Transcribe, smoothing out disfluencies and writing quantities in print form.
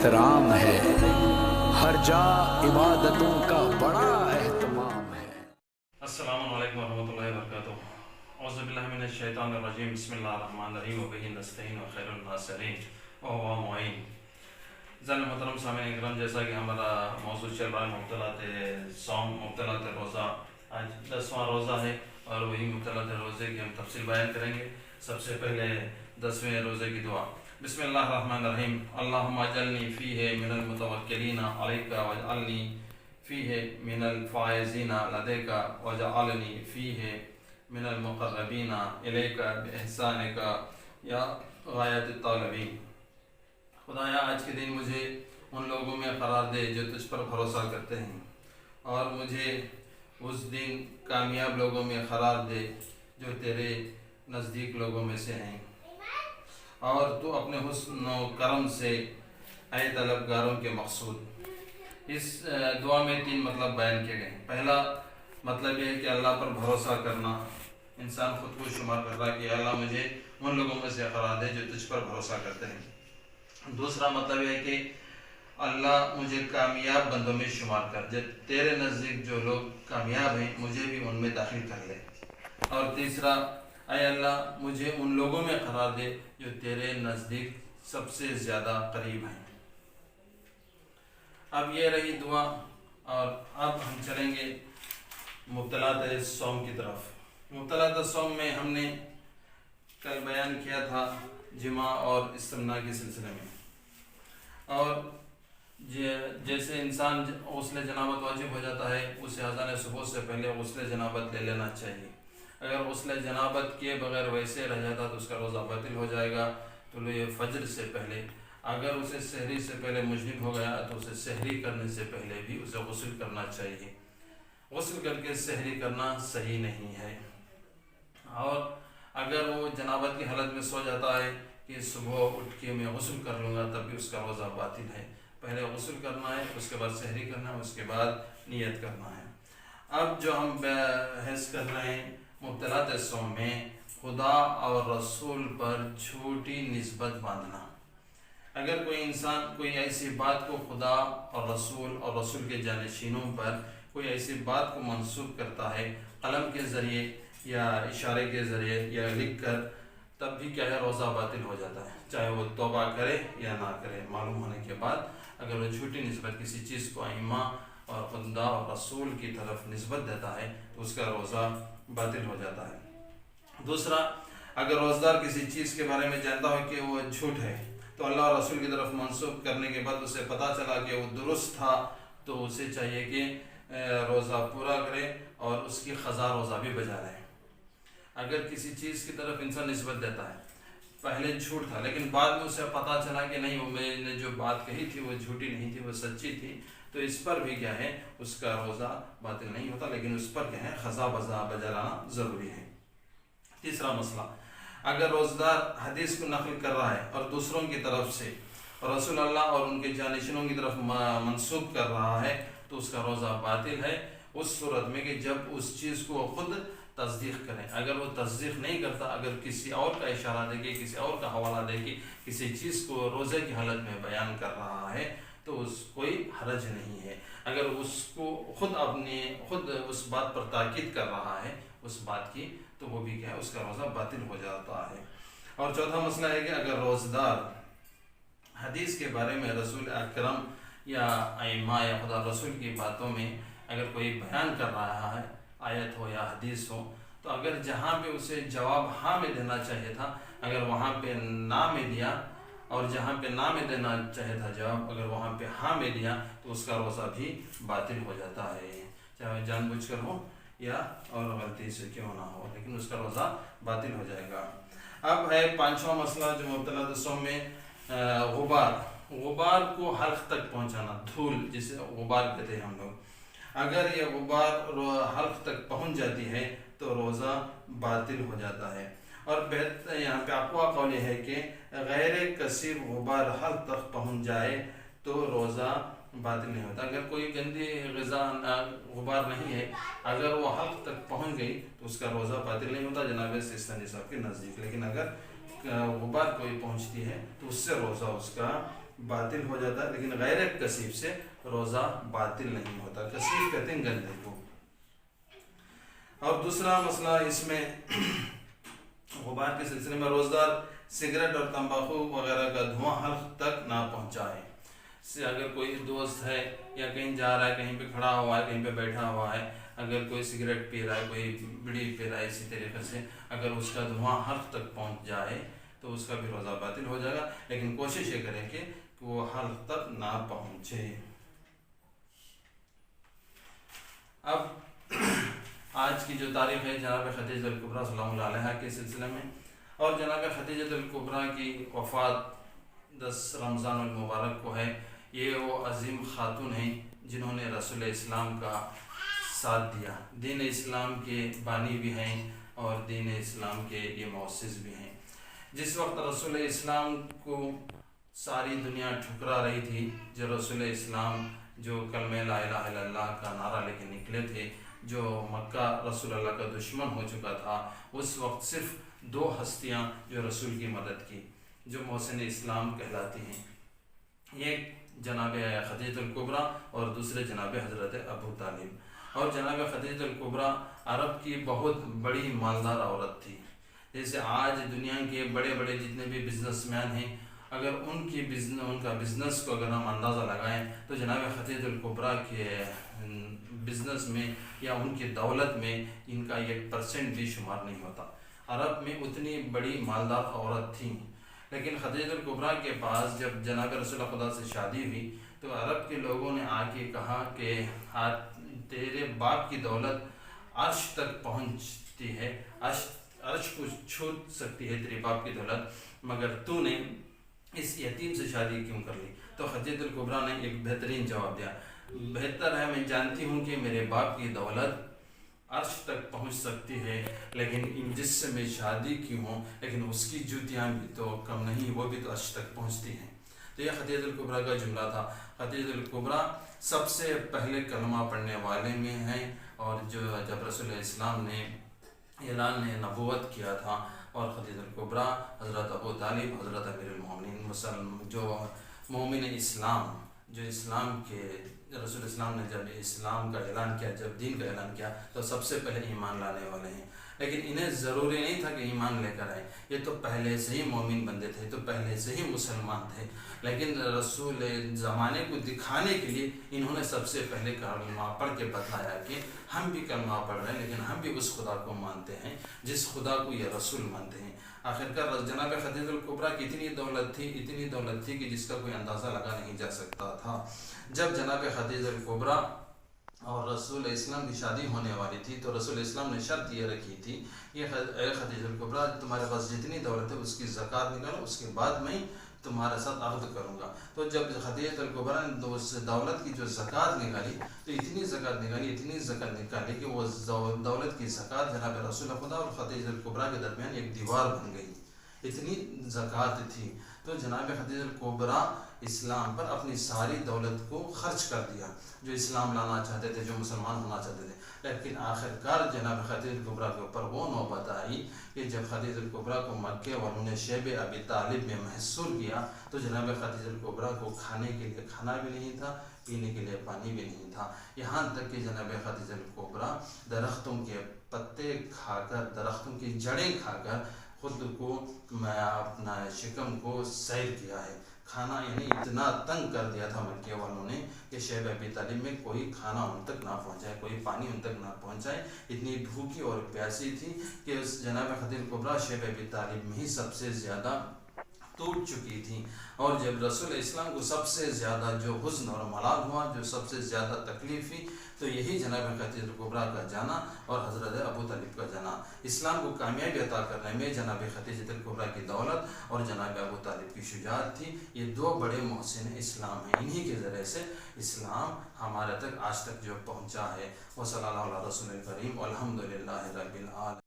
احترام ہے، ہر جا عبادتوں کا بڑا اہتمام ہے۔ السلام علیکم ورحمۃ اللہ وبرکاتہ۔ اعوذ باللہ من الشیطان الرجیم، بسم اللہ الرحمن الرحیم، وبہ نستعین وخیر الناصرین وہو معین۔ زن محترم سامعین اکرام، جیسا کہ ہمارا موضوع چل رہا ہے مبتلات صوم، مبتلات روزہ، آج 10واں روزہ ہے اور وہی مبتلات روزے کی ہم تفصیل بیان کریں گے۔ سب سے پہلے 10ویں روزے کی دعا۔ بسم اللہ الرحمن الرحیم، اللہم اجعلنی فیہ من المتوکلین علیک واجعلنی فیہ من الفائزین لدیک واجعلنی فیہ من المقربین الیک باحسانک یا غایت الطالبین۔ خدایا آج کے دن مجھے ان لوگوں میں قرار دے جو تجھ پر بھروسہ کرتے ہیں، اور مجھے اس دن کامیاب لوگوں میں قرار دے جو تیرے نزدیک لوگوں میں سے ہیں، اور تو اپنے حسن و کرم سے اے طلبگاروں کے مقصود۔ اس دعا میں 3 مطلب بیان کیے گئے ہیں۔ پہلا مطلب یہ ہے کہ اللہ پر بھروسہ کرنا، انسان خود کو شمار کر رہا ہے کہ اللہ مجھے ان لوگوں میں سے قرار دے جو تجھ پر بھروسہ کرتے ہیں۔ دوسرا مطلب یہ ہے کہ اللہ مجھے کامیاب بندوں میں شمار کر، جب تیرے نزدیک جو لوگ کامیاب ہیں مجھے بھی ان میں داخل کر لے۔ اور تیسرا، اے اللہ مجھے ان لوگوں میں قرار دے جو تیرے نزدیک سب سے زیادہ قریب ہیں۔ اب یہ رہی دعا، اور اب ہم چلیں گے مبتلات صوم کی طرف۔ مبتلات صوم میں ہم نے کل بیان کیا تھا جماع اور استمناء کے سلسلے میں، اور جیسے انسان غسل جنابت واجب ہو جاتا ہے، اسے اذان صبح سے پہلے غسل جنابت لے لینا چاہیے۔ اگر غسل جنابت کیے بغیر ویسے رہ جاتا تو اس کا روزہ باطل ہو جائے گا طلوع فجر سے پہلے۔ اگر اسے سحری سے پہلے مجنب ہو گیا تو اسے سحری کرنے سے پہلے بھی اسے غسل کرنا چاہیے۔ غسل کر کے سحری کرنا صحیح نہیں ہے۔ اور اگر وہ جنابت کی حالت میں سو جاتا ہے کہ صبح اٹھ کے میں غسل کر لوں گا، تب بھی اس کا روزہ باطل ہے۔ پہلے غسل کرنا ہے، اس کے بعد سحری کرنا ہے، اس کے بعد نیت کرنا ہے۔ اب جو ہم بحث کر رہے ہیں مبتلات صوم میں، خدا اور رسول پر جھوٹی نسبت باندھنا۔ اگر کوئی انسان کوئی ایسی بات کو خدا اور رسول کے جانشینوں پر کوئی ایسی بات کو منسوب کرتا ہے قلم کے ذریعے یا اشارے کے ذریعے یا لکھ کر، تب بھی کیا ہے، روزہ باطل ہو جاتا ہے، چاہے وہ توبہ کرے یا نہ کرے۔ معلوم ہونے کے بعد اگر وہ جھوٹی نسبت کسی چیز کو ائمہ اور خدا اور رسول کی طرف نسبت دیتا ہے تو اس کا روزہ باطل ہو جاتا ہے۔ دوسرا، اگر روزدار کسی چیز کے بارے میں جانتا ہو کہ وہ جھوٹ ہے تو اللہ اور رسول کی طرف منسوب کرنے کے بعد اسے پتہ چلا کہ وہ درست تھا، تو اسے چاہیے کہ روزہ پورا کرے اور اس کی قضا روزہ بھی بجا رہے۔ اگر کسی چیز کی طرف انسان نسبت دیتا ہے، پہلے جھوٹ تھا لیکن بعد میں اسے پتہ چلا کہ نہیں، وہ میں نے جو بات کہی تھی وہ جھوٹی نہیں تھی، وہ سچی تھی، تو اس پر بھی کیا ہے، اس کا روزہ باطل نہیں ہوتا، لیکن اس پر کیا ہے، قضا بجا لانا ضروری ہے۔ تیسرا مسئلہ، اگر روزدار حدیث کو نقل کر رہا ہے اور دوسروں کی طرف سے رسول اللہ اور ان کے جانشینوں کی طرف منسوب کر رہا ہے تو اس کا روزہ باطل ہے، اس صورت میں کہ جب اس چیز کو خود تصدیق کریں۔ اگر وہ تصدیق نہیں کرتا، اگر کسی اور کا اشارہ دے کے، کسی اور کا حوالہ دے کے کسی چیز کو روزے کی حالت میں بیان کر رہا ہے تو اس کوئی حرج نہیں ہے۔ اگر اس کو خود اس بات پر تاکید کر رہا ہے اس بات کی، تو وہ بھی کیا ہے، اس کا روزہ باطل ہو جاتا ہے۔ اور چوتھا مسئلہ ہے کہ اگر روزدار حدیث کے بارے میں رسول اکرم یا ائمہ یا خدا رسول کی باتوں میں اگر کوئی بیان کر رہا ہے، آیت ہو یا حدیث ہو، تو اگر جہاں پہ اسے جواب ہاں میں دینا چاہیے تھا، اگر وہاں پہ نہ میں دیا، اور جہاں پہ نہ میں دینا چاہیے تھا جواب، اگر وہاں پہ ہاں میں دیا تو اس کا روزہ بھی باطل ہو جاتا ہے، چاہے جان بوجھ کر ہو یا اور غلطی سے کیوں نہ ہو، لیکن اس کا روزہ باطل ہو جائے گا۔ اب ہے 5واں مسئلہ جو مبتلات صوم میں، غبار کو حلق تک پہنچانا، دھول جسے غبار کہتے ہیں ہم لوگ۔ اگر یہ غبار حلق تک پہنچ جاتی ہے تو روزہ باطل ہو جاتا ہے۔ اور یہاں پہ اقویٰ قول یہ ہے کہ غیر کثیر غبار حلق تک پہنچ جائے تو روزہ باطل نہیں ہوتا۔ اگر کوئی گندی غذا غبار نہیں ہے، اگر وہ حلق تک پہنچ گئی تو اس کا روزہ باطل نہیں ہوتا جناب سیستانی صاحب کے نزدیک، لیکن اگر غبار کوئی پہنچتی ہے تو اس سے روزہ اس کا باطل ہو جاتا ہے، لیکن غیر کثیف سے روزہ باطل نہیں ہوتا۔ کثیف کہتے ہیں گندے کو۔ اور دوسرا مسئلہ اس میں غبار کے سلسلے میں، روزدار سگریٹ اور تمباکو وغیرہ کا دھواں حلق تک نہ پہنچائے۔ اگر کوئی دوست ہے یا کہیں جا رہا ہے، کہیں پہ کھڑا ہوا ہے، کہیں پہ بیٹھا ہوا ہے، اگر کوئی سگریٹ پی رہا ہے، کوئی بیڑی پی رہا ہے، اسی طریقے سے اگر اس کا دھواں حلق تک پہنچ جائے تو اس کا بھی روزہ باطل ہو جائے گا، لیکن کوشش یہ کریں کہ وہ حلق تک نہ پہنچے۔ اب آج کی جو تاریخ ہے جناب خدیجہ الکبریٰ سلام اللہ علیہا کے سلسلے میں، اور جناب خدیجہ الکبریٰ کی وفات 10 رمضان المبارک کو ہے۔ یہ وہ عظیم خاتون ہیں جنہوں نے رسول اسلام کا ساتھ دیا، دین اسلام کے بانی بھی ہیں اور دین اسلام کے یہ مؤسس بھی ہیں۔ جس وقت رسول اسلام کو ساری دنیا ٹھکرا رہی تھی، جو رسول اسلام جو کلمہ لا الہ الا اللہ کا نعرہ لے کے نکلے تھے، جو مکہ رسول اللہ کا دشمن ہو چکا تھا، اس وقت صرف 2 ہستیاں جو رسول کی مدد کی، جو محسن اسلام کہلاتی ہیں، ایک جناب خدیجہ الکبریٰ اور دوسرے جناب حضرت ابو طالب۔ اور جناب خدیجہ الکبریٰ عرب کی بہت بڑی مالدار عورت تھی۔ جیسے آج دنیا کے بڑے بڑے جتنے بھی بزنس مین ہیں، اگر ان کا بزنس کو اگر ہم اندازہ لگائیں تو جناب خدیجہ الکبریٰ کے بزنس میں یا ان کی دولت میں ان کا 1% بھی شمار نہیں ہوتا۔ عرب میں اتنی بڑی مالدار عورت تھیں، لیکن خدیجہ الکبریٰ کے پاس جب جناب رسول خدا سے شادی ہوئی تو عرب کے لوگوں نے آ کے کہا کہ تیرے باپ کی دولت عرش تک پہنچتی ہے، عرش کو چھو سکتی ہے تیرے باپ کی دولت، مگر تو نے اس یتیم سے شادی کیوں کر لی؟ تو خدیجہ الکبریٰ نے ایک بہترین جواب دیا، بہتر ہے، میں جانتی ہوں کہ میرے باپ کی دولت عرش تک پہنچ سکتی ہے، لیکن جس سے میں شادی کی ہوں، لیکن اس کی جوتیاں بھی تو کم نہیں، وہ بھی تو عرش تک پہنچتی ہیں۔ تو یہ خدیجہ الکبریٰ کا جملہ تھا۔ خدیجہ الکبریٰ سب سے پہلے کلمہ پڑھنے والے میں ہیں، اور جب رسول اسلام نے اعلان نبوت کیا تھا، اور خدیجہ الکبریٰ، حضرت ابو طالب، حضرت امیر المومنین جو مومن اسلام، جو اسلام کے رسول اسلام نے جب اسلام کا اعلان کیا، جب دین کا اعلان کیا، تو سب سے پہلے ایمان لانے والے ہیں۔ لیکن انہیں ضروری نہیں تھا کہ ایمان لے کر آئے، یہ تو پہلے سے ہی مومن بندے تھے، تو پہلے سے ہی مسلمان تھے، لیکن رسول زمانے کو دکھانے کے لیے انہوں نے سب سے پہلے کلمہ پڑھ کے بتایا کہ ہم بھی کلمہ پڑھ رہے ہیں، لیکن ہم بھی اس خدا کو مانتے ہیں جس خدا کو یہ رسول مانتے ہیں۔ آخرکار جناب خدیجہ الکبریٰ کی اتنی دولت تھی کہ جس کا کوئی اندازہ لگا نہیں جا سکتا تھا۔ جب جناب خدیجہ الکبریٰ اور رسول اسلام کی شادی ہونے والی تھی تو رسول اسلام نے شرط یہ رکھی تھی کہ اے خدیجہ الکبریٰ، تمہارے پاس جتنی دولت ہے اس کی زکوٰۃ نکالو، اس کے بعد میں تمہارے ساتھ عقد کروں گا۔ تو جب خدیجہ الکبریٰ نے اس دولت کی جو زکوٰۃ نکالی تو اتنی زکوٰۃ نکالی کہ وہ دولت کی زکوٰۃ جناب رسول خدا اور خدیجہ الکبریٰ کے درمیان ایک دیوار بن گئی، اتنی زکوٰۃ تھی۔ تو جناب خدیجہ الکبریٰ اسلام پر اپنی ساری دولت کو خرچ کر دیا، جو اسلام لانا چاہتے تھے، جو مسلمان ہونا چاہتے تھے۔ لیکن آخرکار جناب خدیجہ الکبریٰ کے اوپر وہ نوبت آئی کہ جب خدیجہ الکبریٰ کو مکے والوں نے شیب ابی طالب میں محصور کیا تو جناب خدیجہ الکبریٰ کو کھانے کے لیے کھانا بھی نہیں تھا، پینے کے لیے پانی بھی نہیں تھا، یہاں تک کہ جناب خدیجہ الکبریٰ درختوں کے پتے کھا کر، درختوں کی جڑیں کھا کر خود کو اپنا شکم کو سیر کیا ہے۔ کھانا یعنی اتنا تنگ کر دیا تھا مکے والوں نے کہ شیب ابی طالب میں کوئی کھانا ان تک نہ پہنچائے، کوئی پانی ان تک نہ پہنچائے، اتنی بھوکی اور پیاسی تھی کہ اس جناب خدیجہ الکبریٰ شیب ابی طالب میں ہی سب سے زیادہ ٹوٹ چکی تھی۔ اور جب رسول اسلام کو سب سے زیادہ جو حزن اور ملال ہوا، جو سب سے زیادہ تکلیف ہوئی، تو یہی جناب خدیجہ الکبریٰ کا جانا اور حضرت ابو طالب کا جانا۔ اسلام کو کامیابی عطا کرنے میں جناب خدیجہ الکبریٰ کی دولت اور جناب ابو طالب کی شجاعت تھی۔ یہ 2 بڑے محسن اسلام ہیں، انہی کے ذریعے سے اسلام ہمارے تک آج تک جو پہنچا ہے۔ وصلی اللہ علیہ رسول کریم، والحمد للہ رب العالمین۔